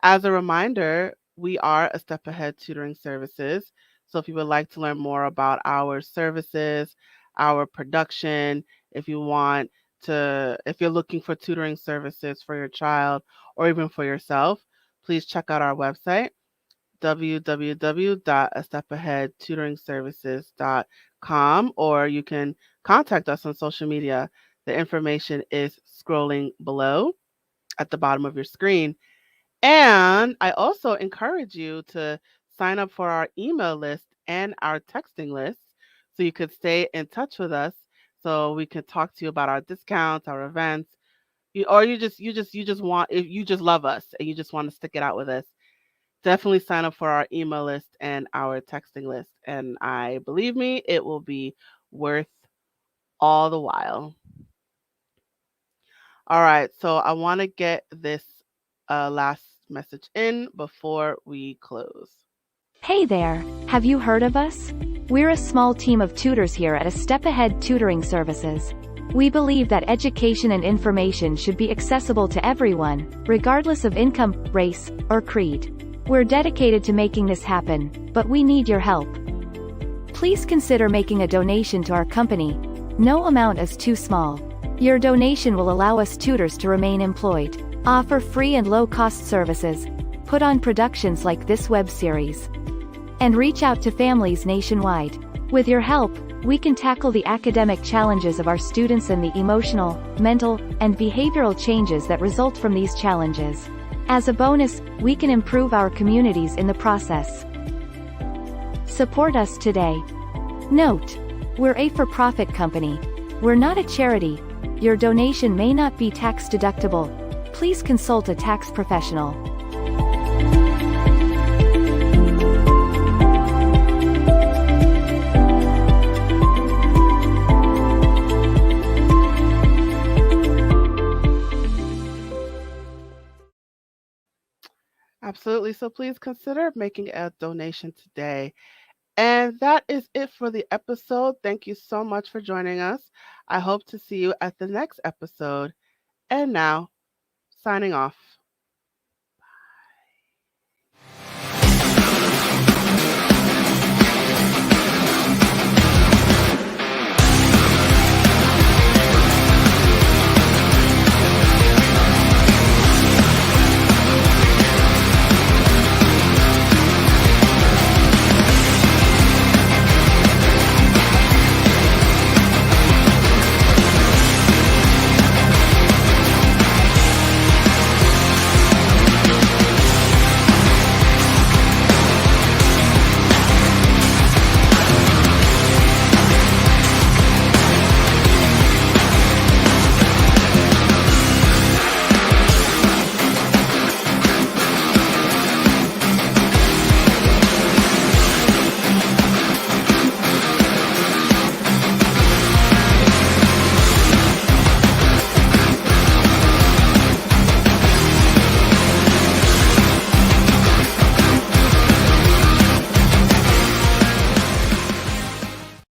[SPEAKER 1] As a reminder, we are a Step Ahead Tutoring Services. So if you would like to learn more about our services, our production, if you want if you're looking for tutoring services for your child or even for yourself, please check out our website, www.astepaheadtutoringservices.com, or you can contact us on social media. The information is scrolling below at the bottom of your screen. And I also encourage you to sign up for our email list and our texting list so you could stay in touch with us, so we can talk to you about our discounts, our events. Or you just want, if you just love us and you just want to stick it out with us, definitely sign up for our email list and our texting list. And I believe me, it will be worth all the while. All right, so I want to get this last message in before we close.
[SPEAKER 4] Hey there, have you heard of us? We're a small team of tutors here at A Step Ahead Tutoring Services. We believe that education and information should be accessible to everyone, regardless of income, race, or creed. We're dedicated to making this happen, but we need your help. Please consider making a donation to our company. No amount is too small. Your donation will allow us tutors to remain employed, offer free and low-cost services, put on productions like this web series, and reach out to families nationwide. With your help, we can tackle the academic challenges of our students and the emotional, mental, and behavioral changes that result from these challenges. As a bonus, we can improve our communities in the process. Support us today. Note: we're a for-profit company. We're not a charity. Your donation may not be tax deductible. Please consult a tax professional.
[SPEAKER 1] Absolutely. So please consider making a donation today. And that is it for the episode. Thank you so much for joining us. I hope to see you at the next episode. And now, signing off.